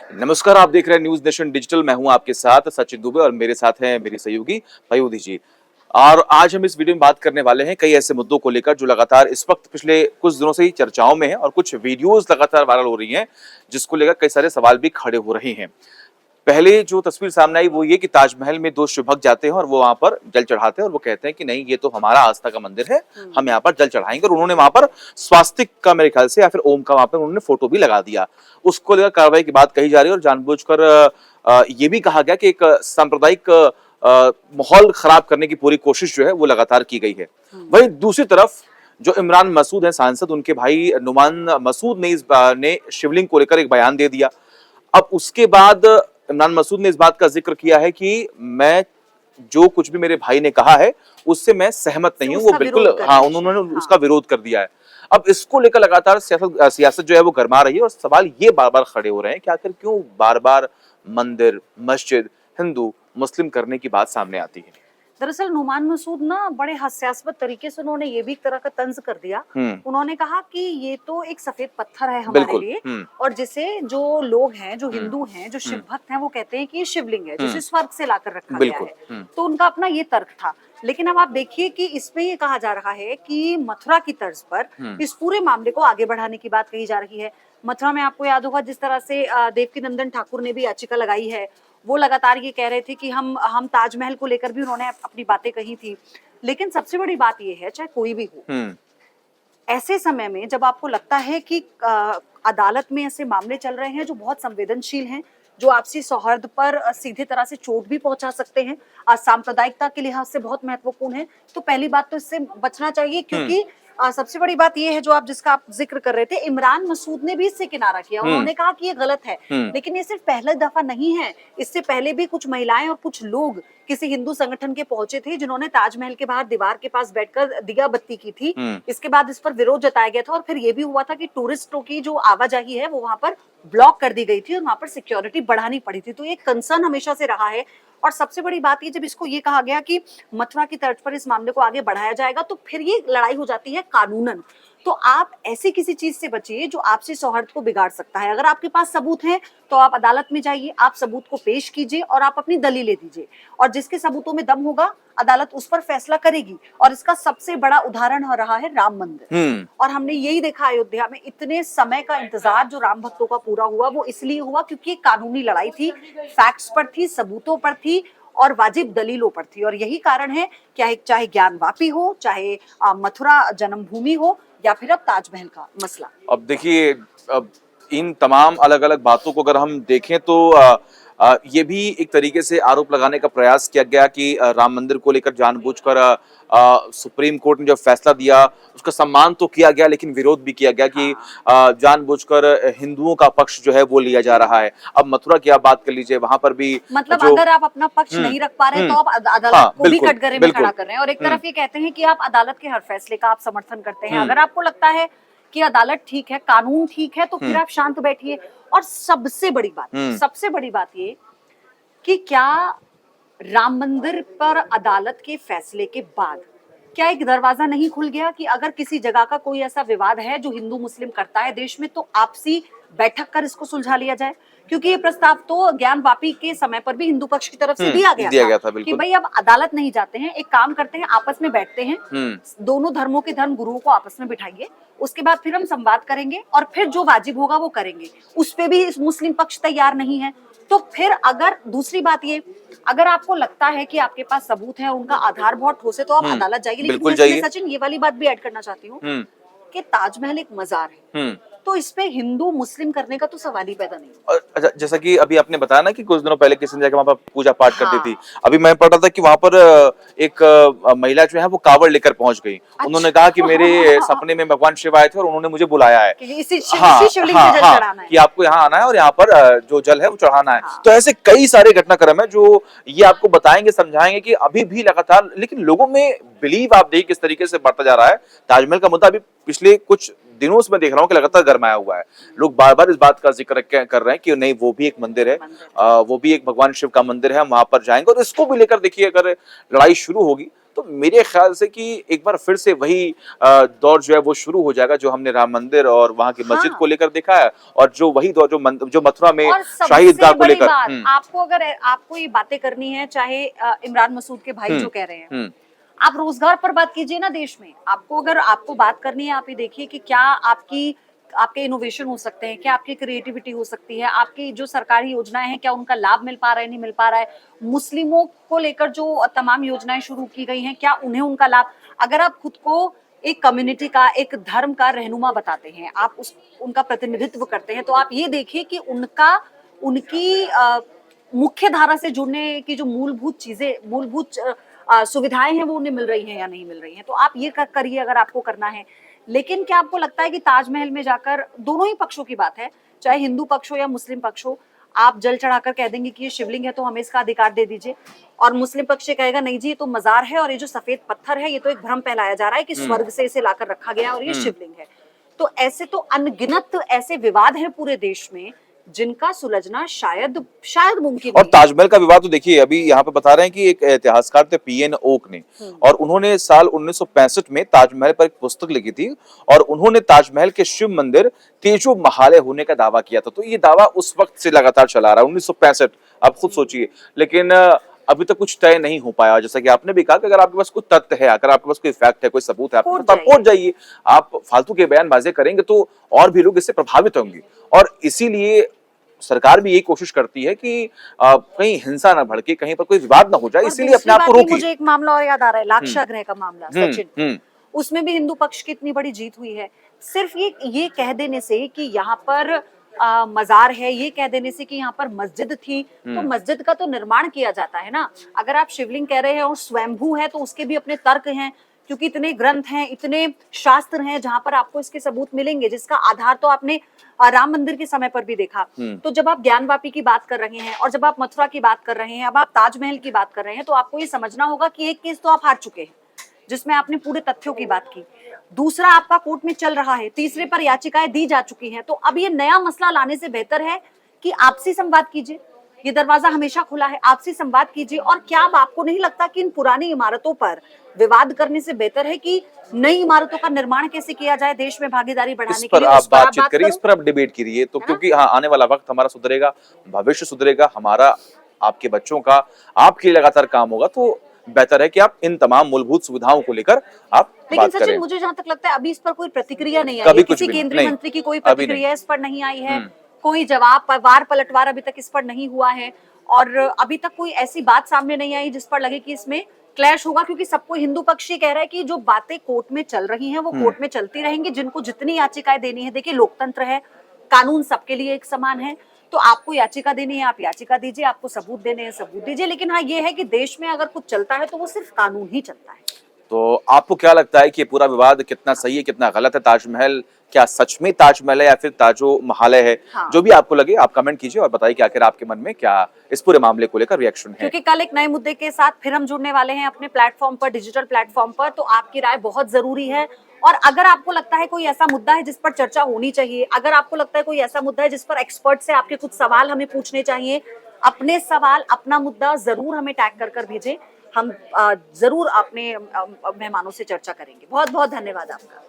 नमस्कार, आप देख रहे हैं न्यूज नेशन डिजिटल। मैं हूं आपके साथ सचिन दुबे और मेरे साथ हैं मेरी सहयोगी मयूदी जी। और आज हम इस वीडियो में बात करने वाले हैं कई ऐसे मुद्दों को लेकर जो लगातार इस वक्त पिछले कुछ दिनों से ही चर्चाओं में है और कुछ वीडियोस लगातार वायरल हो रही हैं जिसको लेकर कई सारे सवाल भी खड़े हो रहे हैं। पहले जो तस्वीर सामने आई वो ये कि ताजमहल में दो शिवभक्त जाते हैं और वो वहां पर जल चढ़ाते हैं और वो कहते हैं कि नहीं, ये तो हमारा आस्था का मंदिर है, हम यहाँ पर जल चढ़ाएंगे। और उन्होंने वहां पर स्वास्तिक का, मेरे ख्याल से, या फिर ओम का वहां पर उन्होंने फोटो भी लगा दिया। उसको लेकर कार्रवाई की बात कही जा रही है और जानबूझकर ये भी कहा गया कि एक सांप्रदायिक माहौल खराब करने की पूरी कोशिश जो है वो लगातार की गई है। वहीं दूसरी तरफ जो इमरान मसूद है सांसद, उनके भाई नुमान मसूद ने शिवलिंग को लेकर एक बयान दे दिया। अब उसके बाद इमरान मसूद ने इस बात का जिक्र किया है कि मैं जो कुछ भी मेरे भाई ने कहा है उससे मैं सहमत नहीं हूं। वो बिल्कुल, हाँ, उन्होंने उसका विरोध कर दिया है। अब इसको लेकर लगातार सियासत जो है वो गरमा रही है और सवाल ये बार बार खड़े हो रहे हैं कि आखिर क्यों बार बार मंदिर, मस्जिद, हिंदू मुस्लिम करने की बात सामने आती है। दरअसल नुमान मसूद ना बड़े हास्यास्पद तरीके से उन्होंने ये भी एक तरह का तंज कर दिया। उन्होंने कहा कि ये तो एक सफेद पत्थर है हमारे लिए, और जिसे जो लोग हैं, जो हिंदू हैं, जो शिव भक्त हैं, वो कहते हैं कि ये शिवलिंग है जिसे स्वर्ग से लाकर रखा गया है। तो उनका अपना ये तर्क था। लेकिन अब आप देखिए कि इसमें ये कहा जा रहा है कि मथुरा की तर्ज पर इस पूरे मामले को आगे बढ़ाने की बात कही जा रही है। मथुरा में आपको याद होगा जिस तरह से देवकीनंदन ठाकुर ने भी याचिका लगाई है, वो लगातार ये कह रहे थे कि हम ताजमहल को लेकर भी उन्होंने अपनी बातें कही थी। लेकिन सबसे बड़ी बात ये है, चाहे कोई भी हो, ऐसे समय में जब आपको लगता है कि अदालत में ऐसे मामले चल रहे हैं जो बहुत संवेदनशील हैं, जो आपसी सौहार्द पर सीधे तरह से चोट भी पहुंचा सकते हैं, सांप्रदायिकता के लिहाज से बहुत महत्वपूर्ण है, तो पहली बात तो इससे बचना चाहिए। क्योंकि सबसे बड़ी बात यह है, जो जिसका आप जिक्र कर रहे थे, इमरान मसूद ने भी इससे किनारा किया। उन्होंने कहा कि ये गलत है। लेकिन ये सिर्फ पहला दफा नहीं है, इससे पहले भी कुछ महिलाएं और कुछ लोग किसी हिंदू संगठन के पहुंचे थे जिन्होंने ताजमहल के बाहर दीवार के पास बैठकर दिया बत्ती की थी। इसके बाद इस पर विरोध जताया गया था और फिर ये भी हुआ था कि टूरिस्टों की जो आवाजाही है वो वहां पर ब्लॉक कर दी गई थी और वहां पर सिक्योरिटी बढ़ानी पड़ी थी। तो ये कंसर्न हमेशा से रहा है। और सबसे बड़ी बात ये, जब इसको ये कहा गया कि मथुरा की तर्ज पर इस मामले को आगे बढ़ाया जाएगा, तो फिर ये लड़ाई हो जाती है कानूनन। तो आप ऐसी किसी चीज से बचिए जो आपसी सौहार्द को बिगाड़ सकता है। अगर आपके पास सबूत हैं तो आप अदालत में जाइए, आप सबूत को पेश कीजिए और आप अपनी दलीलें दीजिए, और जिसके सबूतों में दम होगा अदालत उस पर फैसला करेगी। और इसका सबसे बड़ा उदाहरण हो रहा है राम मंदिर। और हमने यही देखा अयोध्या में, इतने समय का इंतजार जो राम भक्तों का पूरा हुआ वो इसलिए हुआ क्योंकि एक कानूनी लड़ाई थी, फैक्ट्स पर थी, सबूतों पर थी और वाजिब दलीलों पर थी। और यही कारण है, चाहे ज्ञानवापी हो, चाहे मथुरा जन्मभूमि हो, या फिर अब ताजमहल का मसला। अब देखिए, अब इन तमाम अलग अलग बातों को अगर हम देखें तो ये भी एक तरीके से आरोप लगाने का प्रयास किया गया कि राम मंदिर को लेकर जानबूझकर सुप्रीम कोर्ट ने जो फैसला दिया उसका सम्मान तो किया गया, लेकिन विरोध भी किया गया कि जानबूझकर हिंदुओं का पक्ष जो है वो लिया जा रहा है। अब मथुरा की आप बात कर लीजिए, वहां पर भी मतलब अगर आप अपना पक्ष नहीं रख पा रहे तो आप अदालत को भी कटघरे में खड़ा कर रहे हैं। और एक तरफ ये कहते हैं कि आप अदालत के हर फैसले का आप समर्थन करते हैं। अगर आपको लगता है कि अदालत ठीक है, कानून ठीक है, तो फिर आप शांत बैठिए। और सबसे बड़ी बात ये कि क्या राम मंदिर पर अदालत के फैसले के बाद क्या एक दरवाजा नहीं खुल गया कि अगर किसी जगह का कोई ऐसा विवाद है जो हिंदू मुस्लिम करता है देश में, तो आपसी बैठक कर इसको सुलझा लिया जाए। क्योंकि ये प्रस्ताव तो ज्ञानवापी के समय पर भी हिंदू पक्ष की तरफ से दिया गया था कि भाई अब अदालत नहीं जाते हैं, एक काम करते हैं, आपस में बैठते हैं, दोनों धर्मों के धर्म गुरुओं को आपस में बिठाइए, उसके बाद फिर हम संवाद करेंगे और फिर जो वाजिब होगा वो करेंगे। उस पे भी मुस्लिम पक्ष तैयार नहीं है। तो फिर अगर दूसरी बात ये, अगर आपको लगता है कि आपके पास सबूत है, उनका आधार बहुत ठोस है, तो आप अदालत जाइए। लेकिन सचिन, ये वाली बात भी ऐड करना चाहती हूँ कि ताजमहल एक मजार है, तो इस पे हिंदू मुस्लिम करने का तो सवाल ही पैदा नहीं। अच्छा, जैसा कि अभी आपने बताया ना कि कुछ दिनों पहले किसी ने जाकर वहां पर पूजा पाठ कर दी थी। अभी मैं पढ़ रहा था कि वहां पर एक महिला जो है वो कावड़ लेकर पहुंच गई। उन्होंने कहा कि मेरे सपने में भगवान शिव आए थे और उन्होंने मुझे बुलाया है कि आपको यहाँ आना है और यहाँ पर जो जल है वो चढ़ाना है। तो ऐसे कई सारे घटनाक्रम है जो ये आपको बताएंगे, समझाएंगे कि अभी भी लगातार, लेकिन लोगों में बिलीव आप देखिए किस तरीके से बढ़ता जा रहा है। ताजमहल का मुद्दा अभी पिछले कुछ दिनों से मैं देख रहा हूँ कि लगातार गरमाया हुआ है। लोग बार बार इस बात का जिक्र कर रहे हैं कि नहीं, वो भी एक मंदिर है, वो भी एक भगवान शिव का मंदिर है, हम वहां पर जाएंगे। और इसको भी लेकर देखिए, अगर लड़ाई शुरू होगी तो मेरे ख्याल से कि एक बार फिर से वही दौर जो है वो शुरू हो जाएगा जो हमने राम मंदिर और वहां की मस्जिद को लेकर देखा है, और जो वही दौर जो मथुरा में और शाही सबसे ईदगाह को बड़ी लेकर। बात, आपको अगर आपको ये बातें करनी है, चाहे इमरान मसूद के भाई जो कह रहे हैं, आप रोजगार पर बात कीजिए ना देश में। आपको अगर आपको बात करनी है, आप ये देखिए कि क्या आपके इनोवेशन हो सकते हैं, क्या आपकी क्रिएटिविटी हो सकती है, आपकी जो सरकारी योजनाएं हैं क्या उनका लाभ मिल पा रहा है, नहीं मिल पा रहा है, मुस्लिमों को लेकर जो तमाम योजनाएं शुरू की गई हैं क्या उन्हें उनका लाभ, अगर आप खुद को एक कम्युनिटी का, एक धर्म का रहनुमा बताते हैं, आप उनका प्रतिनिधित्व करते हैं, तो आप ये देखिए कि उनकी मुख्य धारा से जुड़ने की जो मूलभूत सुविधाएं हैं वो उन्हें मिल रही हैं या नहीं मिल रही हैं। तो आप ये करिए अगर आपको करना है। लेकिन क्या आपको लगता है कि ताजमहल में जाकर, दोनों ही पक्षों की बात है, चाहे हिंदू पक्ष हो या मुस्लिम पक्ष हो, आप जल चढ़ाकर कह देंगे कि ये शिवलिंग है तो हमें इसका अधिकार दे दीजिए, और मुस्लिम पक्ष कहेगा नहीं जी ये तो मजार है और ये जो सफेद पत्थर है ये तो एक भ्रम फैलाया जा रहा है कि स्वर्ग से इसे लाकर रखा गया और ये शिवलिंग है। तो ऐसे तो अनगिनत ऐसे विवाद हैं पूरे देश में जिनका सुलझना शायद मुमकिन और नहीं है। ताजमहल का विवाद तो देखिए, अभी यहाँ पे बता रहे हैं कि एक इतिहासकार थे पीएन ओक ने, और उन्होंने साल 1965 में ताजमहल पर एक पुस्तक लिखी थी, और उन्होंने ताजमहल के शिव मंदिर तेजो महालय होने का दावा किया था। तो ये दावा उस वक्त से लगातार चला रहा है, 1965, आप खुद सोचिए। लेकिन अभी तक कुछ तय नहीं हो पाया। जैसा कि आपने भी कहा कि अगर आपके पास कोई तथ्य है, अगर आपके पास कोई फैक्ट है, कोई सबूत है, आप पहुंच जाइए। आप फालतू के बयानबाजी करेंगे तो और भी लोग इससे प्रभावित होंगे, और इसीलिए सरकार भी यही कोशिश करती है कि कहीं हिंसा ना भड़के, कहीं पर कोई विवाद ना हो जाए, इसीलिए अपने आप को रोकी। मुझे एक मामला और याद आ रहा है, लाक्षागृह का मामला, सचिन, उसमें भी हिंदू पक्ष की इतनी बड़ी जीत हुई है, सिर्फ ये कह देने से कि यहाँ पर मजार है, ये कह देने से कि यहाँ पर मस्जिद थी, तो मस्जिद का तो निर्माण किया जाता है ना। अगर आप शिवलिंग कह रहे हैं और स्वयंभू है तो उसके भी अपने तर्क हैं, क्योंकि इतने ग्रंथ हैं, इतने शास्त्र हैं जहां पर आपको इसके सबूत मिलेंगे, जिसका आधार तो आपने राम मंदिर के समय पर भी देखा। तो जब आप ज्ञानवापी की बात कर रहे हैं और जब आप मथुरा की बात कर रहे हैं, अब आप ताजमहल की बात कर रहे हैं, तो आपको ये समझना होगा कि एक केस तो आप हार चुके हैं जिसमें आपने पूरे तथ्यों की बात की, दूसरा आपका कोर्ट में चल रहा है, तीसरे पर याचिकाएं दी जा चुकी हैं। तो अब ये नया मसला लाने से बेहतर है कि आपसी संवाद कीजिए, ये दरवाजा हमेशा खुला है, आपसी संवाद कीजिए। और क्या अब आपको नहीं लगता कि इन पुरानी इमारतों पर विवाद करने से बेहतर है कि नई इमारतों का निर्माण कैसे किया जाए देश में भागीदारी बढ़ाने के लिए, आप बातचीत करिए, इस पर आप डिबेट करिए, तो क्योंकि हाँ, आने वाला वक्त हमारा सुधरेगा, भविष्य सुधरेगा, हमारा, आपके बच्चों का, आपके लगातार काम होगा, तो बेहतर है कि आप इन तमाम मूलभूत सुविधाओं को लेकर आप लेकिन सचिन, मुझे जहां तक लगता है अभी इस पर कोई प्रतिक्रिया नहीं आई है, किसी केंद्रीय मंत्री की कोई प्रतिक्रिया इस पर नहीं आई है, कोई जवाब, वार पलटवार अभी तक इस पर नहीं हुआ है, और अभी तक कोई ऐसी बात सामने नहीं आई जिस पर लगे कि इसमें क्लैश होगा, क्योंकि सबको हिंदू पक्ष ये कह रहा है कि जो बातें कोर्ट में चल रही हैं वो कोर्ट में चलती रहेंगी, जिनको जितनी याचिकाएं देनी है, देखिए लोकतंत्र है, कानून सबके लिए एक समान है, तो आपको याचिका देनी है आप याचिका दीजिए, आपको सबूत देने हैं सबूत दीजिए। लेकिन हाँ, ये है कि देश में अगर कुछ चलता है तो वो सिर्फ कानून ही चलता है। तो आपको क्या लगता है कि पूरा विवाद कितना सही है, कितना गलत है? ताजमहल क्या सच में ताजमहल है या फिर ताजो महालय है? हाँ। जो भी आपको लगे आप कमेंट कीजिए और बताइए कि आखिर आपके मन में क्या इस पूरे मामले को लेकर रिएक्शन है। क्योंकि कल एक नए मुद्दे के साथ फिर हम जुड़ने वाले हैं अपने प्लेटफॉर्म पर, डिजिटल प्लेटफॉर्म पर, तो आपकी राय बहुत जरूरी है। और अगर आपको लगता है कोई ऐसा मुद्दा है जिस पर चर्चा होनी चाहिए, अगर आपको लगता है कोई ऐसा मुद्दा है जिस पर एक्सपर्ट से आपके कुछ सवाल हमें पूछने चाहिए, अपने सवाल, अपना मुद्दा जरूर हमें टैग कर भेजें, हम जरूर अपने मेहमानों से चर्चा करेंगे। बहुत बहुत धन्यवाद आपका।